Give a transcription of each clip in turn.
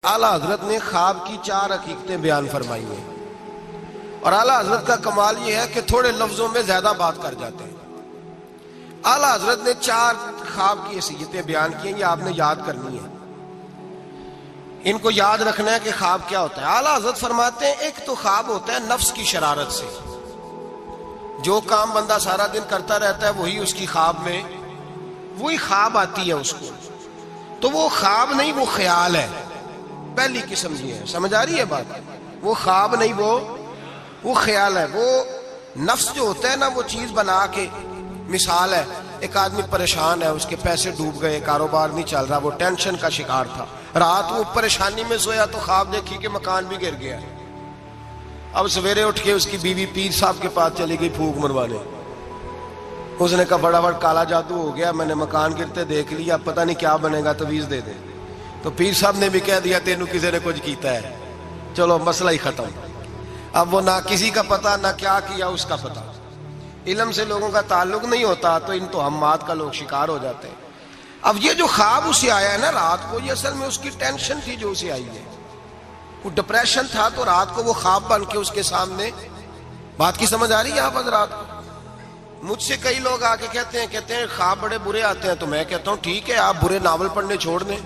اعلیٰ حضرت نے خواب کی 4 حقیقتیں بیان فرمائی ہیں، اور اعلیٰ حضرت کا کمال یہ ہے کہ تھوڑے لفظوں میں زیادہ بات کر جاتے ہیں۔ اعلیٰ حضرت نے 4 خواب کی حیثیتیں بیان کی ہیں، یہ آپ نے یاد کرنی ہے، ان کو یاد رکھنا ہے کہ خواب کیا ہوتا ہے۔ اعلیٰ حضرت فرماتے ہیں ایک تو خواب ہوتا ہے نفس کی شرارت سے، جو کام بندہ سارا دن کرتا رہتا ہے وہی اس کی خواب میں وہی خواب آتی ہے اس کو، تو وہ خواب نہیں، وہ خیال ہے، پہلی قسم یہ ہے۔ سمجھ آ رہی ہے بات؟ وہ خواب نہیں، وہ خیال ہے۔ وہ نفس جو ہوتا ہے نا، وہ چیز بنا کے، مثال ہے ایک آدمی پریشان ہے، اس کے پیسے ڈوب گئے، کاروبار نہیں چل رہا، وہ ٹینشن کا شکار تھا، رات وہ پریشانی میں سویا تو خواب دیکھی کہ مکان بھی گر گیا ہے۔ اب سویرے اٹھ کے اس کی بیوی پیر صاحب کے پاس چلی گئی پھونک مروانے، اس نے کہا بڑا کالا جادو ہو گیا، میں نے مکان گرتے دیکھ لیا، پتہ نہیں کیا بنے گا، تعویذ دے دے۔ تو پیر صاحب نے بھی کہہ دیا تینوں کسی نے کچھ کیتا ہے، چلو مسئلہ ہی ختم۔ اب وہ نہ کسی کا پتہ، نہ کیا کیا اس کا پتہ۔ علم سے لوگوں کا تعلق نہیں ہوتا تو ان توہمات کا لوگ شکار ہو جاتے ہیں۔ اب یہ جو خواب اسے آیا ہے نا رات کو، یہ اصل میں اس کی ٹینشن تھی جو اسے آئی ہے، وہ ڈپریشن تھا، تو رات کو وہ خواب بن کے اس کے سامنے۔ بات کی سمجھ آ رہی ہے آپ حضرات؟ مجھ سے کئی لوگ آ کے کہتے ہیں خواب بڑے برے آتے ہیں، تو میں کہتا ہوں ٹھیک ہے، آپ برے ناول پڑھنے چھوڑ دیں،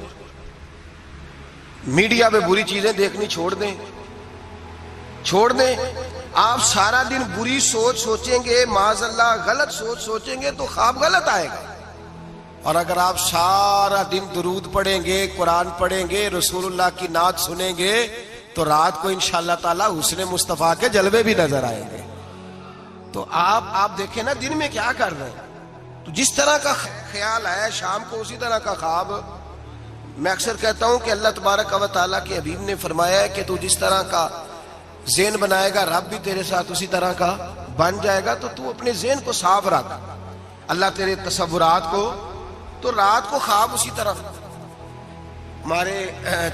میڈیا پہ بری چیزیں دیکھنی چھوڑ دیں، آپ سارا دن بری سوچ سوچیں گے، معاذ اللہ غلط سوچ سوچیں گے تو خواب غلط آئے گا۔ اور اگر آپ سارا دن درود پڑھیں گے، قرآن پڑھیں گے، رسول اللہ کی نعت سنیں گے، تو رات کو انشاءاللہ تعالی حسن مصطفیٰ کے جلوے بھی نظر آئیں گے۔ تو آپ دیکھیں نا دن میں کیا کر رہے ہیں، تو جس طرح کا خیال آیا شام کو اسی طرح کا خواب۔ میں اکثر کہتا ہوں کہ اللہ تبارک و تعالیٰ کے حبیب نے فرمایا ہے کہ تو جس طرح کا ذہن بنائے گا رب بھی تیرے ساتھ اسی طرح کا بن جائے گا، تو اپنے ذہن کو صاف رکھ، اللہ تیرے تصورات کو، تو رات کو خواب اسی طرح۔ ہمارے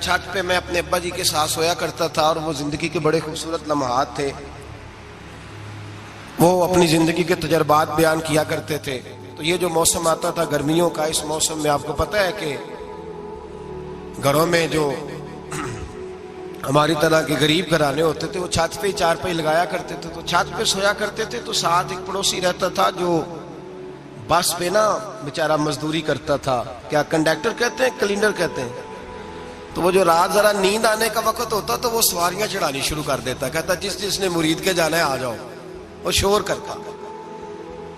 چھت پہ میں اپنے ابا جی کے ساتھ سویا کرتا تھا، اور وہ زندگی کے بڑے خوبصورت لمحات تھے، وہ اپنی زندگی کے تجربات بیان کیا کرتے تھے۔ تو یہ جو موسم آتا تھا گرمیوں کا، اس موسم میں آپ کو پتہ ہے کہ گھروں میں جو ہماری طرح کے غریب گھرانے ہوتے تھے وہ چھت پہ 4 پائی لگایا کرتے تھے، تو چھت پہ سویا کرتے تھے، تو ساتھ ایک پڑوسی رہتا تھا جو بس پہ نا بیچارہ مزدوری کرتا تھا، کیا کنڈکٹر کہتے ہیں کلینڈر کہتے ہیں، تو وہ جو رات ذرا نیند آنے کا وقت ہوتا تو وہ سواریاں چڑھانی شروع کر دیتا، کہتا جس نے مرید کے جانا ہے آ جاؤ، وہ شور کرتا،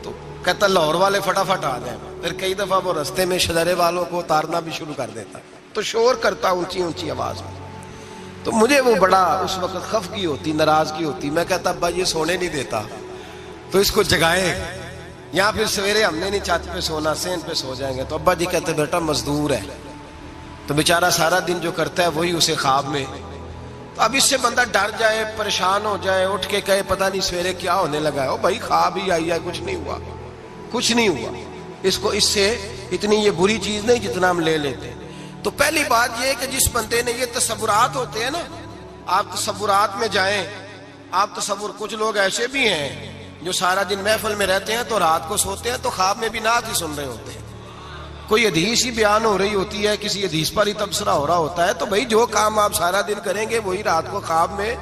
تو کہتا لاہور والے فٹافٹ آ جائیں، پھر کئی دفعہ وہ رستے میں شجرے والوں کو اتارنا بھی شروع کر دیتا، تو شور کرتا اونچی اونچی آواز میں۔ تو مجھے وہ بڑا اس وقت خفگی ہوتی، ناراضگی ہوتی، میں کہتا ابا یہ سونے نہیں دیتا، تو اس کو جگائے، یا پھر سویرے ہم نے نہیں چھت پہ سونا، سین پہ سو جائیں گے، تو ابا جی کہتے بیٹا مزدور ہے، تو بیچارہ سارا دن جو کرتا ہے وہی اسے خواب میں، تو اب اس سے بندہ ڈر جائے، پریشان ہو جائے، اٹھ کے کہے پتہ نہیں سویرے کیا ہونے لگا ہے، او بھائی خواب ہی آئی ہے، کچھ نہیں ہوا، اس سے اتنی یہ بری چیز نہیں جتنا ہم لے لیتے۔ تو پہلی بات یہ ہے کہ جس بندے نے یہ تصورات ہوتے ہیں نا، آپ تصورات میں جائیں، آپ کچھ لوگ ایسے بھی ہیں جو سارا دن محفل میں رہتے ہیں تو رات کو سوتے ہیں تو خواب میں بھی نعت ہی سن رہے ہوتے ہیں، کوئی حدیث ہی بیان ہو رہی ہوتی ہے، کسی حدیث پر ہی تبصرہ ہو رہا ہوتا ہے، تو بھائی جو کام آپ سارا دن کریں گے وہی رات کو خواب میں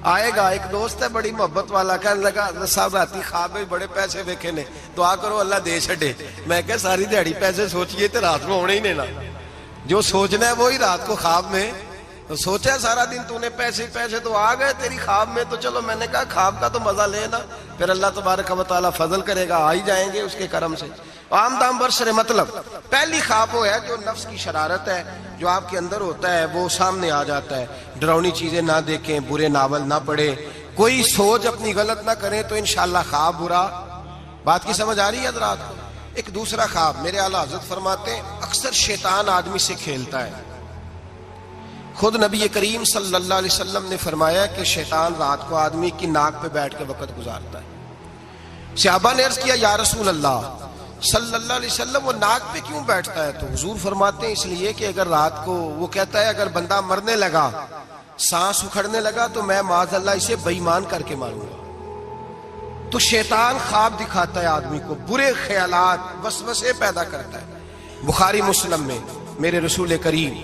آئے گا۔ ایک دوست ہے بڑی محبت والا، کہنے لگا صاحب راتی خواب میں بڑے پیسے ویکھے نے، دعا کرو اللہ دے چھڈے۔ میں کہ ساری دیہڑی پیسے سوچیے تو رات میں ہونے ہی نہیں نا، جو سوچنا ہے وہی رات کو خواب میں سوچا، سارا دن تو نے پیسے تو آ گئے تیری خواب میں، تو چلو میں نے کہا خواب کا تو مزہ لینا، پھر اللہ تبارک و تعالیٰ فضل کرے گا، آ ہی جائیں گے اس کے کرم سے۔ عام دام برسر مطلب پہلی خواب وہ ہے جو نفس کی شرارت ہے، جو آپ کے اندر ہوتا ہے وہ سامنے آ جاتا ہے۔ ڈراؤنی چیزیں نہ دیکھیں، برے ناول نہ پڑھیں، کوئی سوچ اپنی غلط نہ کریں، تو انشاءاللہ خواب برا۔ بات کی سمجھ آ رہی ہے حضرات؟ ایک دوسرا خواب، میرے اعلیٰ حضرت فرماتے ہیں اکثر شیطان آدمی سے کھیلتا ہے، خود نبی کریم صلی اللہ علیہ وسلم نے فرمایا کہ شیطان رات کو آدمی کی ناک پہ بیٹھ کے وقت گزارتا ہے۔ صحابہ نے عرض کیا یا رسول اللہ صلی اللہ علیہ وسلم وہ ناک پہ کیوں بیٹھتا ہے؟ تو حضور فرماتے ہیں اس لیے کہ اگر رات کو، وہ کہتا ہے اگر بندہ مرنے لگا، سانس اکھڑنے لگا، تو میں معاذ اللہ اسے بے ایمان کر کے ماروں گا۔ تو شیطان خواب دکھاتا ہے آدمی کو، برے خیالات، وسوسے پیدا کرتا ہے۔ بخاری مسلم میں میرے رسول کریم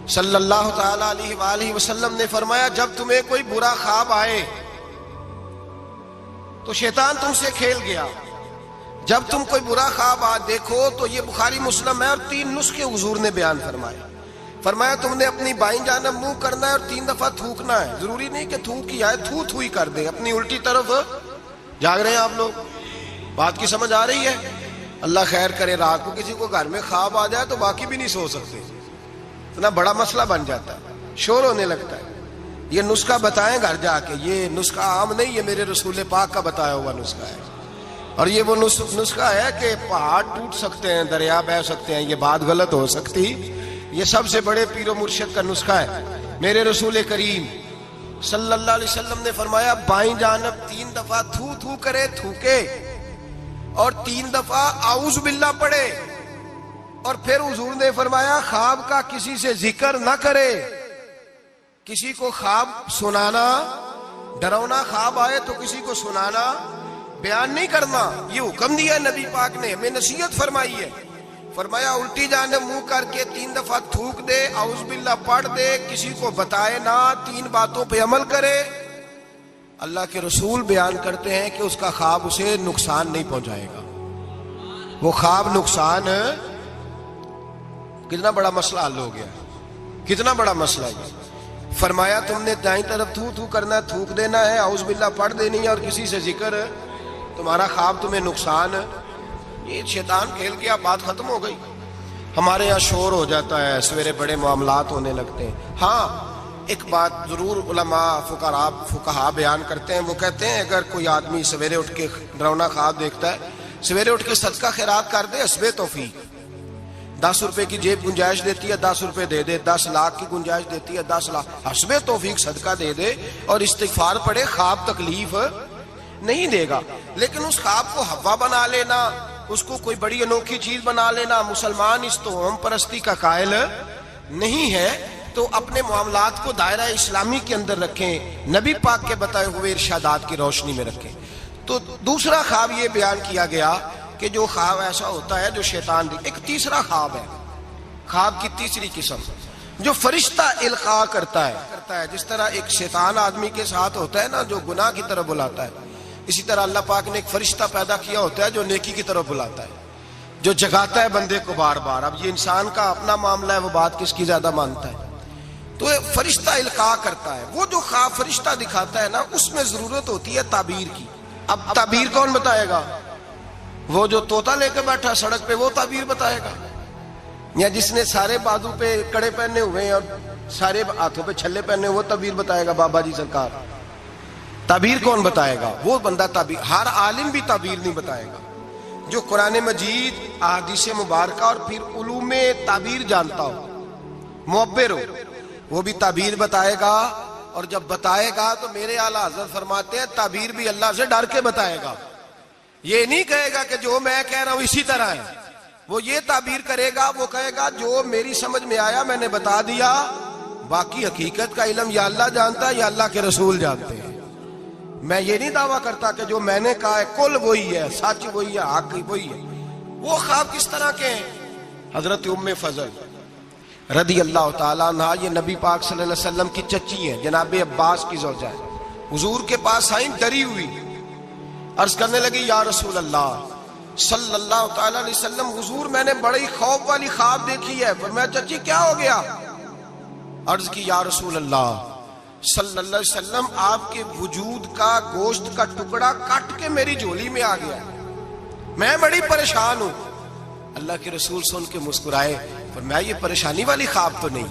صلی اللہ تعالی علیہ وآلہ وسلم نے فرمایا جب تمہیں کوئی برا خواب آئے تو شیطان تم سے کھیل گیا، جب تم کوئی برا خواب دیکھو تو یہ بخاری مسلم ہے، اور 3 نسخے حضور نے بیان فرمایا تم نے اپنی بائیں جانب منہ کرنا ہے اور 3 دفعہ تھوکنا ہے، ضروری نہیں کہ تھوک ہی آئے، تھو ہی کر دیں، اپنی الٹی طرف جاگ رہے ہیں آپ لوگ، بات کی سمجھ آ رہی ہے؟ اللہ خیر کرے، رات کو کسی کو گھر میں خواب آ جائے تو باقی بھی نہیں سو سکتے، اتنا بڑا مسئلہ بن جاتا ہے، شور ہونے لگتا ہے۔ یہ نسخہ بتائیں گھر جا کے، یہ نسخہ عام نہیں، یہ میرے رسول پاک کا بتایا ہوا نسخہ ہے، اور یہ وہ نسخہ ہے کہ پہاڑ ٹوٹ سکتے ہیں، دریا بہہ سکتے ہیں، یہ بات غلط ہو سکتی، یہ سب سے بڑے پیر و مرشد کا نسخہ ہے۔ میرے رسول کریم صلی اللہ علیہ وسلم نے فرمایا بائیں جانب 3 دفعہ تھو کرے، تھوکے، اور 3 دفعہ اعوذ باللہ پڑھے، اور پھر حضور نے فرمایا خواب کا کسی سے ذکر نہ کرے، کسی کو خواب سنانا، ڈراؤنا خواب آئے تو کسی کو سنانا، بیان نہیں کرنا، یہ حکم دیا نبی پاک نے، ہمیں نصیحت فرمائی ہے۔ فرمایا الٹی جانب منہ کر کے 3 دفعہ تھوک دے، اعوذ باللہ پڑھ دے، کسی کو بتائے نہ، 3 باتوں پہ عمل کرے۔ اللہ کے رسول بیان کرتے ہیں کہ اس کا خواب اسے نقصان نہیں پہنچائے گا، وہ خواب نقصان، کتنا بڑا مسئلہ حل ہو گیا، کتنا بڑا مسئلہ ہے۔ فرمایا تم نے دائیں طرف تھو کرنا، تھوک دینا ہے، اعوذ باللہ پڑھ دینی ہے، اور کسی سے ذکر، تمہارا خواب تمہیں نقصان، یہ شیطان کھیل کے اب بات ختم ہو گئی۔ ہمارے یہاں شور ہو جاتا ہے، سویرے بڑے معاملات ہونے لگتے ہیں۔ ہاں ایک بات ضرور علماء فقہا بیان کرتے ہیں، وہ کہتے ہیں اگر کوئی آدمی سویرے اٹھ کے ڈراؤنا خواب دیکھتا ہے، سویرے اٹھ کے صدقہ خیرات کر دے، حسب توفیق، 10 روپے کی جیب گنجائش دیتی ہے 10 روپے دے دے، 10 لاکھ کی گنجائش دیتی ہے 10 لاکھ، حسب توفیق صدقہ دے دے اور استغفار پڑھے، خواب تکلیف نہیں دے گا۔ لیکن اس خواب کو ہوا بنا لینا، اس کو کوئی بڑی انوکھی چیز بنا لینا، مسلمان اس توہم پرستی کا قائل نہیں ہے، تو اپنے معاملات کو دائرہ اسلامی کے اندر رکھیں، نبی پاک کے بتائے ہوئے ارشادات کی روشنی میں رکھیں۔ تو دوسرا خواب یہ بیان کیا گیا کہ جو خواب ایسا ہوتا ہے جو شیطان دی۔ ایک تیسرا خواب ہے، خواب کی تیسری قسم جو فرشتہ القاء کرتا ہے، جس طرح ایک شیطان آدمی کے ساتھ ہوتا ہے نا جو گناہ کی طرف بلاتا ہے، اسی طرح اللہ پاک نے ایک فرشتہ پیدا کیا ہوتا ہے جو نیکی کی طرف بلاتا ہے، جو جگاتا ہے بندے کو بار بار۔ اب یہ انسان کا اپنا معاملہ ہے، وہ بات کس کی زیادہ مانتا ہے، تو فرشتہ القاء کرتا ہے۔ وہ جو خواب فرشتہ دکھاتا ہے نا، اس میں ضرورت ہوتی ہے تعبیر کی۔ اب تعبیر کون بتائے گا؟ وہ جو طوطا لے کے بیٹھا سڑک پہ، وہ تعبیر بتائے گا، یا جس نے سارے بازو پہ کڑے پہنے ہوئے ہیں اور سارے ہاتھوں پہ چھلے پہنے ہوئے، وہ تعبیر بتائے گا؟ بابا جی سرکار تعبیر کون بتائے گا؟ وہ بندہ تعبیر، ہر عالم بھی تعبیر نہیں بتائے گا۔ جو قرآن مجید، احادیث مبارکہ اور پھر علوم تعبیر جانتا ہو، معبر ہو، وہ بھی تعبیر بتائے گا، اور جب بتائے گا تو میرے اعلیٰ حضرت فرماتے ہیں تعبیر بھی اللہ سے ڈر کے بتائے گا۔ یہ نہیں کہے گا کہ جو میں کہہ رہا ہوں اسی طرح ہے، وہ یہ تعبیر کرے گا، وہ کہے گا جو میری سمجھ میں آیا میں نے بتا دیا، باقی حقیقت کا علم یا اللہ جانتا ہے یا اللہ کے رسول جانتے ہیں۔ میں یہ نہیں دعویٰ کرتا کہ جو میں نے کہا ہے کل وہی ہے، سچ وہی ہے، حق وہی ہے۔ وہ خواب کس طرح کے ہیں؟ حضرت ام فضل رضی اللہ تعالیٰ عنہ، یہ نبی پاک صلی اللہ علیہ وسلم کی چچی ہیں، جناب عباس کی زوجہ ہے، حضور کے پاس آئیں ڈری ہوئی، عرض کرنے لگی یا رسول اللہ صلی اللہ تعالیٰ علیہ وسلم، حضور میں نے بڑی خوف والی خواب دیکھی ہے۔ فرمایا چچی کیا ہو گیا؟ عرض کی یا رسول اللہ صلی اللہ علیہ وسلم، آپ کے وجود کا گوشت کا ٹکڑا کٹ کے میری جھولی میں آ گیا، میں بڑی پریشان ہوں۔ اللہ کے رسول سن کے مسکرائے، فرمایا یہ پریشانی والی خواب تو نہیں،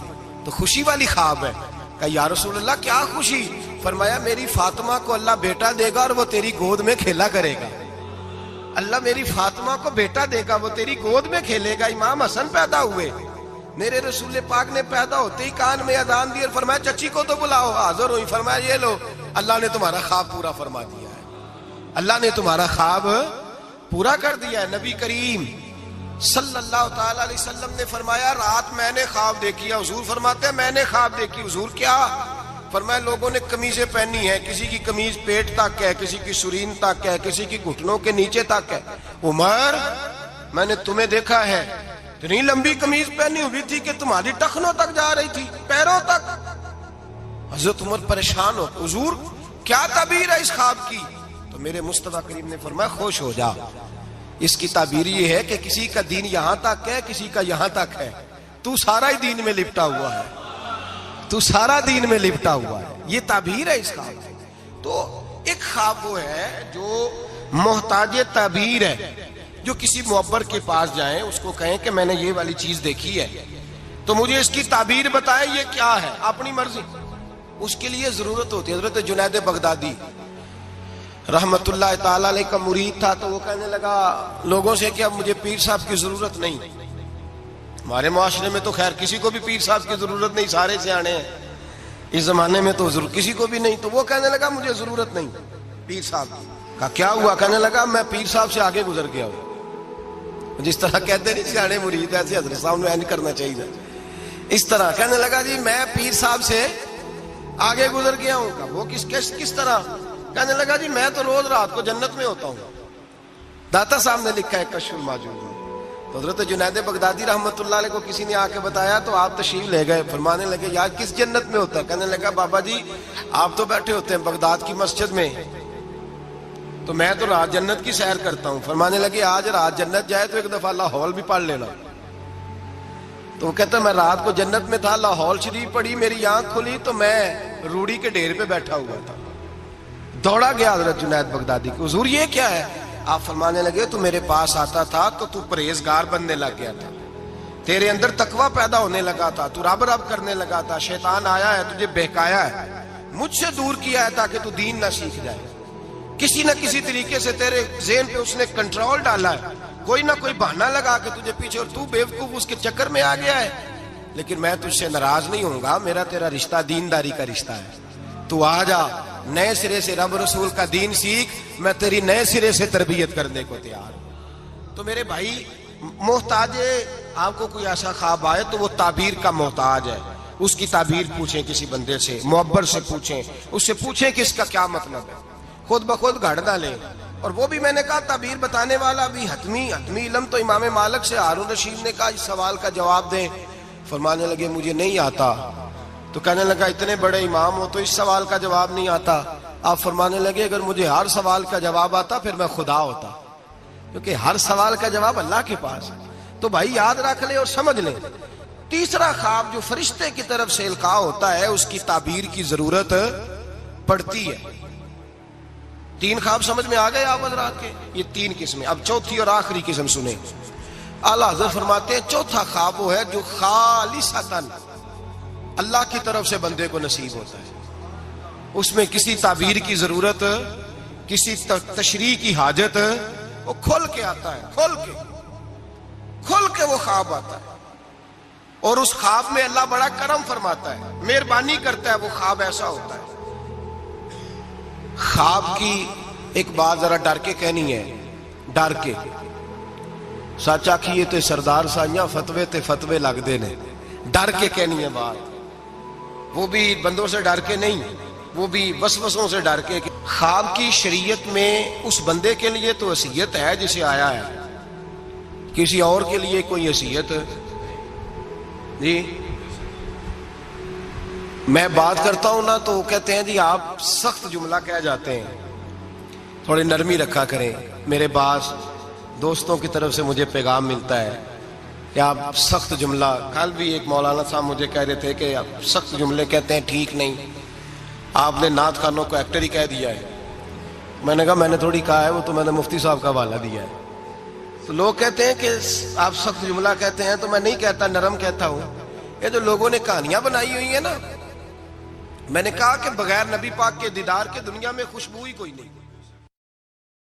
تو خوشی والی خواب ہے۔ کہا یا رسول اللہ کیا خوشی؟ فرمایا میری فاطمہ کو اللہ بیٹا دے گا اور وہ تیری گود میں کھیلا کرے گا۔ اللہ میری فاطمہ کو بیٹا دے گا، وہ تیری گود میں کھیلے گا۔ امام حسن پیدا ہوئے، میرے رسول پاک نے پیدا ہوتے ہی کان میں اذان دی اور فرمایا چچی کو تو بلاؤ، حاضر ہوئی۔ فرمایا یہ لو، اللہ نے تمہارا خواب پورا فرما دیا ہے، اللہ نے تمہارا خواب پورا کر دیا ہے۔ نبی کریم صلی اللہ تعالی علیہ وسلم نے فرمایا رات میں نے خواب دیکھی ہے۔ حضور فرماتے ہیں میں نے خواب دیکھی۔ حضور کیا؟ فرمایا لوگوں نے قمیضیں پہنی ہیں، کسی کی قمیض پیٹ تک ہے، کسی کی سرین تک ہے، کسی کی گھٹنوں کے نیچے تک ہے۔ عمر میں نے تمہیں دیکھا ہے اتنی لمبی قمیض پہنی ہوئی تھی کہ تمہاری ٹخنوں تک جا رہی تھی۔ حضرت عمر پریشان ہو، حضور کیا تعبیر ہے اس خواب کی؟ تو میرے مصطفیٰ کریم نے فرمایا خوش ہو جا، اس کی تعبیر یہ ہے کہ کسی کا دین یہاں تک ہے، کسی کا یہاں تک ہے، تو سارا ہی دین میں لپٹا ہوا ہے، تو سارا دین میں لپٹا ہوا ہے، یہ تعبیر ہے اس خواب کی۔ تو ایک خواب وہ ہے جو محتاج تعبیر ہے، جو کسی معبر کے پاس جائیں، اس کو کہیں کہ میں نے یہ والی چیز دیکھی ہے تو مجھے اس کی تعبیر بتائے یہ کیا ہے، اپنی مرضی، اس کے لیے ضرورت ہوتی ہے۔ حضرت جنید بغدادی رحمت اللہ تعالی علیہ کا مرید تھا، تو وہ کہنے لگا لوگوں سے کہ اب مجھے پیر صاحب کی ضرورت نہیں، ہمارے معاشرے میں تو خیر کسی کو بھی پیر صاحب کی ضرورت نہیں، سارے سیانے ہیں، اس زمانے میں تو کسی کو بھی نہیں۔ تو وہ کہنے لگا مجھے ضرورت نہیں پیر صاحب کی۔ کہا کیا ہوا؟ کہنے لگا میں پیر صاحب سے آگے گزر گیا ہوں، جس طرح کہتے نہیں سیانے مرید ایسے حضرت صاحب نے نہیں کرنا چاہیے، اس طرح کہنے لگا جی میں پیر صاحب سے آگے گزر گیا ہوں۔ کہا وہ کس طرح؟ کہنے لگا جی میں تو روز رات کو جنت میں ہوتا ہوں، داتا صاحب نے لکھا ہے کشف الماجوز میں۔ تو حضرت جنید بغدادی رحمت اللہ علیہ کو کسی نے آ کے بتایا تو آپ تشریف لے گئے، فرمانے لگے یار کس جنت میں ہوتا ہے؟ کہنے لگا بابا جی آپ تو بیٹھے ہوتے ہیں بغداد کی مسجد میں، تو میں تو رات جنت کی سیر کرتا ہوں۔ فرمانے لگے آج رات جنت جائے تو ایک دفعہ لاہور بھی پڑھ لینا۔ تو وہ کہتا ہے میں رات کو جنت میں تھا، لاہور شریف پڑھی، میری آنکھ کھلی تو میں روڑی کے ڈھیر پہ بیٹھا ہوا تھا۔ دوڑا گیا حضرت جنید بغدادی کو، حضور یہ کیا ہے؟ آپ فرمانے لگے تو میرے پاس آتا تھا تو پرہیزگار بننے لگ گیا تھا، تیرے اندر تقوی پیدا ہونے لگا تھا، تو رب رب کرنے لگا تھا، شیطان آیا ہے تجھے بہکایا ہے، مجھ سے دور کیا ہے تاکہ تو دین نہ سیکھ جائے، کسی نہ کسی طریقے سے تیرے ذہن پہ اس نے کنٹرول ڈالا ہے، کوئی نہ کوئی بہانہ لگا کے تجھے پیچھے، اور تو بیوقوف اس کے چکر میں آ گیا ہے۔ لیکن میں تجھ سے ناراض نہیں ہوں گا، میرا تیرا رشتہ دینداری کا رشتہ ہے، تو آ جا نئے سرے سے رب رسول کا دین سیکھ، میں تیری نئے سرے سے تربیت کرنے کو تیار ہوں۔ تو میرے بھائی محتاج، آپ کو کوئی ایسا خواب آئے تو وہ تعبیر کا محتاج ہے، اس کی تعبیر پوچھیں کسی بندے سے، معبر سے پوچھیں، اس سے پوچھیں کہ اس کا کیا مطلب ہے، خود بخود گھڑ نہ لیں۔ اور وہ بھی میں نے کہا تعبیر بتانے والا بھی حتمی علم تو امام مالک سے ہارون رشید نے کہا اس سوال کا جواب دیں۔ فرمانے لگے مجھے نہیں آتا۔ تو کہنے لگا اتنے بڑے امام ہو تو اس سوال کا جواب نہیں آتا؟ آپ فرمانے لگے اگر مجھے ہر سوال کا جواب آتا پھر میں خدا ہوتا، کیونکہ ہر سوال کا جواب اللہ کے پاس ہے۔ تو بھائی یاد رکھ لیں اور سمجھ لیں، تیسرا خواب جو فرشتے کی طرف سے القاء ہوتا ہے اس کی تعبیر کی ضرورت پڑتی ہے۔ تین خواب سمجھ میں آ گئے آپ حضرات کے؟ یہ تین قسمیں۔ اب چوتھی اور آخری قسم سنیں۔ اعلیٰ حضرت فرماتے ہیں چوتھا خواب وہ ہے جو خالصتاً اللہ کی طرف سے بندے کو نصیب ہوتا ہے، اس میں کسی تعبیر کی ضرورت، کسی تشریح کی حاجت، وہ کھل کے آتا ہے، کھل کے وہ خواب آتا ہے، اور اس خواب میں اللہ بڑا کرم فرماتا ہے، مہربانی کرتا ہے، وہ خواب ایسا ہوتا ہے۔ خواب کی ایک بات ذرا ڈر کے کہنی ہے، ڈر کے سچ آکھیے تے سردار سائیاں فتوے تے فتوے لگ دے نے، ڈر کے کہنی ہے بات، وہ بھی بندوں سے ڈر کے نہیں، وہ بھی وسوسوں سے ڈر کے۔ خواب کی شریعت میں اس بندے کے لیے تو حیثیت ہے جسے آیا ہے، کسی اور کے لیے کوئی حیثیت جی۔ میں بات کرتا ہوں نا تو کہتے ہیں جی آپ سخت جملہ کہہ جاتے ہیں، تھوڑی نرمی رکھا کریں۔ میرے بعض دوستوں کی طرف سے مجھے پیغام ملتا ہے کہ آپ سخت جملہ، کل بھی ایک مولانا صاحب مجھے کہہ رہے تھے کہ آپ سخت جملے کہتے ہیں، ٹھیک نہیں، آپ نے نعت خوانوں کو ایکٹر ہی کہہ دیا ہے۔ میں نے کہا میں نے تھوڑی کہا ہے، وہ تو میں نے مفتی صاحب کا حوالہ دیا ہے۔ تو لوگ کہتے ہیں کہ آپ سخت جملہ کہتے ہیں، تو میں نہیں کہتا، نرم کہتا ہوں۔ یہ جو لوگوں نے کہانیاں بنائی ہوئی ہیں نا، میں نے کہا کہ بغیر نبی پاک کے دیدار کے دنیا میں خوشبو ہی کوئی نہیں۔